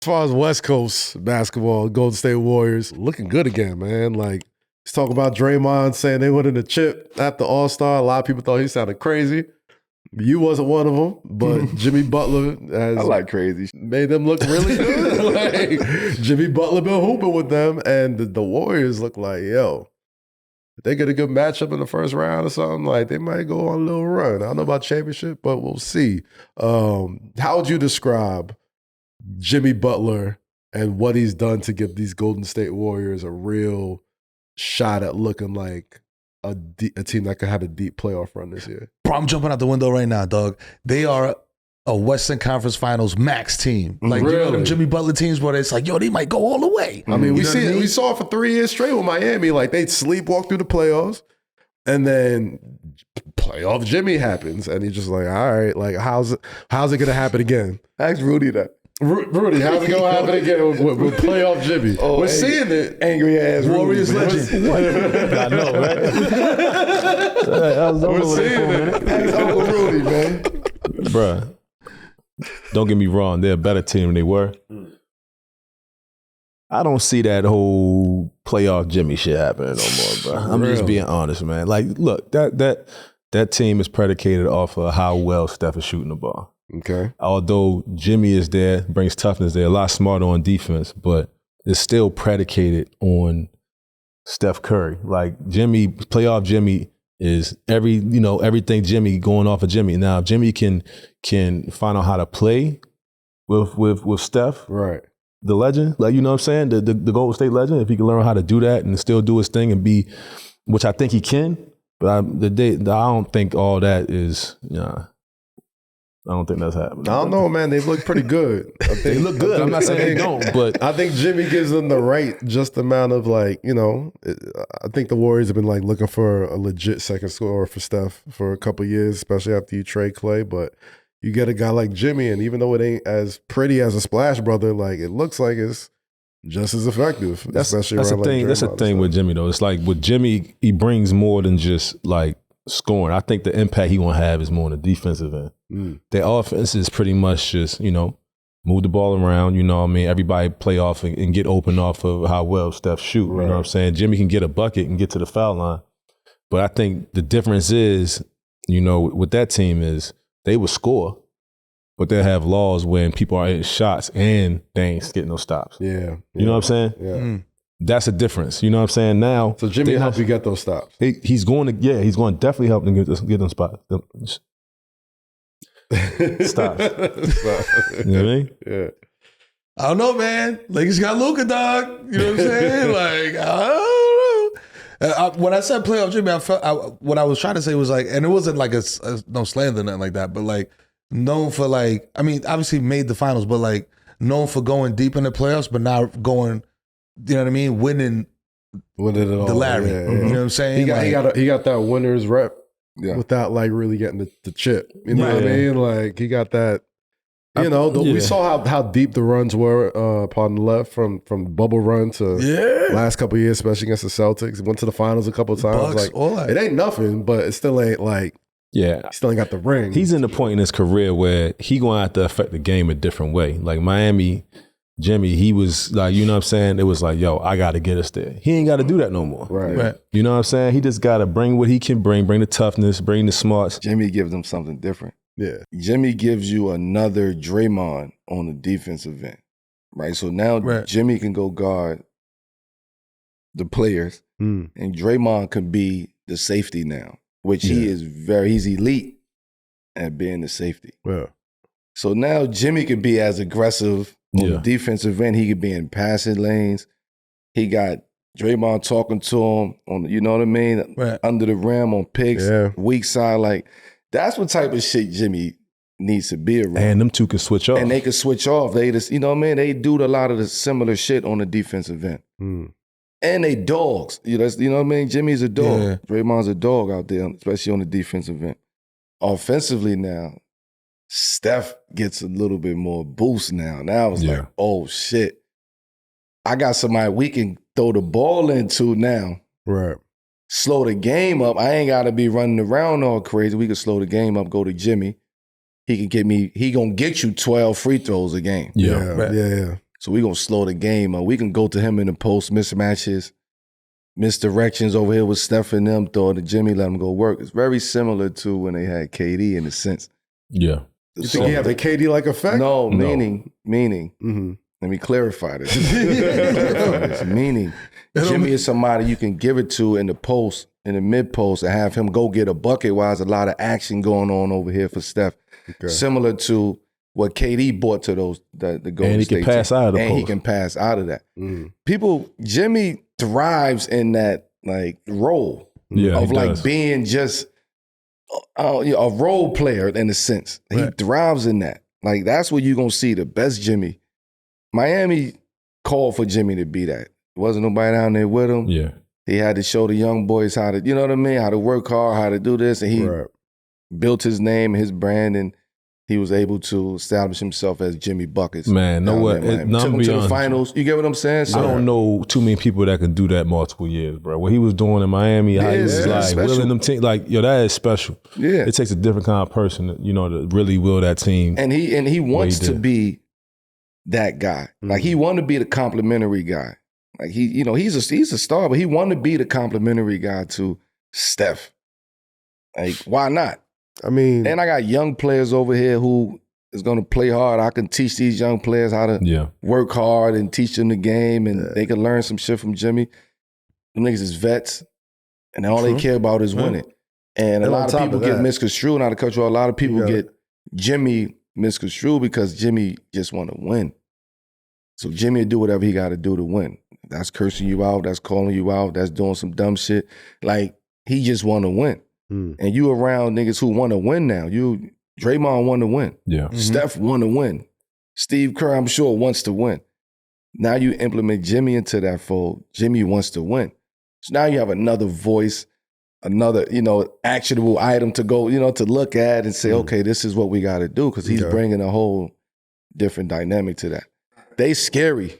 far as West Coast basketball, Golden State Warriors looking good again, man. Like, he's talking about Draymond saying they wanted a chip after All-Star. A lot of people thought he sounded crazy. You wasn't one of them, but Jimmy Butler has I like crazy. made them look really good. Like, Jimmy Butler been hooping with them, and the Warriors look like, yo, if they get a good matchup in the first round or something, like they might go on a little run. I don't know about championship, but we'll see. How would you describe Jimmy Butler and what he's done to give these Golden State Warriors a real shot at looking like a team that could have a deep playoff run this year? Bro, I'm jumping out the window right now, dog. They are a Western Conference Finals max team. Like, you know them Jimmy Butler teams where it's like, yo, they might go all the way. I mean, we saw it for 3 years straight with Miami. Like, they'd sleepwalk through the playoffs, and then playoff Jimmy happens, and he's just like, all right, like, how's it going to happen again? Ask Rudy that. Rudy, how's it going to happen again with playoff Jimmy? We're seeing it. Angry ass Warriors Rudy, legend. I know, right? We're seeing it. Ask Uncle Rudy, man. Bruh, don't get me wrong. They're a better team than they were. I don't see that whole playoff Jimmy shit happening no more, bro. I'm just being honest, man. Like, look, that team is predicated off of how well Steph is shooting the ball. Okay. Although Jimmy is there, brings toughness there, a lot smarter on defense, but it's still predicated on Steph Curry. Like, Jimmy, playoff Jimmy is everything Jimmy going off of Jimmy. Now, if Jimmy can find out how to play with Steph, right, the legend, like, you know what I'm saying, the Golden State legend, if he can learn how to do that and still do his thing and be, which I think he can, but I don't think all that is, I don't think that's happening. I don't know, man. They look pretty good. They look good. I'm not saying they don't, but I think Jimmy gives them the right just amount of, like, I think the Warriors have been like looking for a legit second scorer for Steph for a couple of years, especially after you trade Clay. But you get a guy like Jimmy, and even though it ain't as pretty as a Splash Brother, like, it looks like it's just as effective. That's the thing. That's the thing with Jimmy, though. It's like with Jimmy, he brings more than just like scoring. I think the impact he gonna have is more on the defensive end. Their offense is pretty much just, move the ball around, you know what I mean? Everybody play off and get open off of how well Steph shoot, you know what I'm saying? Jimmy can get a bucket and get to the foul line. But I think the difference is, with that team is they will score, but they'll have laws when people are hitting shots and they ain't getting no stops. Yeah. You know what I'm saying? Yeah. That's a difference. You know what I'm saying? Now, so Jimmy helps you get those stops. He's going to definitely help them get them spots. Stops. You know what I mean? Yeah. I don't know, man. Lakers got Luka, dog. You know what I'm saying? Like, I don't know. When I said playoff Jimmy, what I was trying to say was like, and it wasn't like a no slander or nothing like that, but like known for like, I mean, obviously made the finals, but like known for going deep in the playoffs, but not going, you know what I mean, winning it all. The Larry. Yeah. You know what I'm saying? He got that winner's rep. Yeah. Without like really getting the chip. You know what I mean? Like, he got that, we saw how deep the runs were upon the left from bubble run to last couple of years, especially against the Celtics. Went to the finals a couple of times. Bucks, like, it ain't nothing, but it still ain't like, he still ain't got the ring. He's in the point in his career where he going to have to affect the game a different way. Like Miami, Jimmy, he was like, you know what I'm saying? It was like, yo, I got to get us there. He ain't got to do that no more. Right. You know what I'm saying? He just got to bring what he can bring the toughness, bring the smarts. Jimmy gives them something different. Yeah. Jimmy gives you another Draymond on the defensive end, right? So now Jimmy can go guard the players, and Draymond can be the safety now, which he's elite at being the safety. Yeah. So now Jimmy can be as aggressive on the defensive end. He could be in passing lanes. He got Draymond talking to him on, you know what I mean? Under the rim on picks, weak side. Like, that's what type of shit Jimmy needs to be around. And them two can switch off. And they can switch off. They just, you know what I mean? They do a lot of the similar shit on the defensive end. And they dogs. You know what I mean? Jimmy's a dog. Yeah. Draymond's a dog out there, especially on the defensive end. Offensively now, Steph gets a little bit more boost now. Now it's like, oh shit, I got somebody we can throw the ball into now. Right. Slow the game up. I ain't got to be running around all crazy. We can slow the game up, go to Jimmy. He gonna get you 12 free throws a game. Yeah. So we're going to slow the game up. We can go to him in the post, mismatches, misdirections over here with Steph and them, throw it to Jimmy, let him go work. It's very similar to when they had KD in a sense. Yeah. You think he have the KD-like effect? No, meaning. Mm-hmm. Let me clarify this. Meaning, Jimmy is somebody you can give it to in the post, in the mid-post, and have him go get a bucket while there's a lot of action going on over here for Steph. Okay. Similar to what KD brought to the Golden State. And he can pass out of the post. And he can pass out of that. Jimmy thrives in that like role of like being just a role player in a sense. Right. He thrives in that. Like that's where you're going to see the best Jimmy. Miami called for Jimmy to be that. Wasn't nobody down there with him. Yeah. He had to show the young boys how to, you know what I mean, how to work hard, how to do this. And he built his name, his brand, and he was able to establish himself as Jimmy Buckets. Man, no what? Took him to the finals. You get what I'm saying? So, I don't know too many people that can do that multiple years, bro. What he was doing in Miami, how he was like willing them team, like that is special. Yeah, it takes a different kind of person, to really will that team. And he wants to be that guy. Like he wanted to be the complimentary guy. Like he's a star, but he wanted to be the complimentary guy to Steph. Like why not? I mean, and I got young players over here who is going to play hard. I can teach these young players how to work hard and teach them the game, and they can learn some shit from Jimmy. Them niggas is vets, and all they care about is winning. And a lot of people get misconstrued. Not to cut you off, a lot of people get Jimmy misconstrued because Jimmy just want to win. So Jimmy will do whatever he got to do to win. That's cursing you out. That's calling you out. That's doing some dumb shit. Like he just want to win. And you around niggas who want to win now. Draymond want to win. Yeah. Steph want to win. Steve Kerr, I'm sure, wants to win. Now you implement Jimmy into that fold. Jimmy wants to win. So now you have another voice, another, actionable item to go, to look at and say, okay, this is what we got to do because he's bringing a whole different dynamic to that. They scary.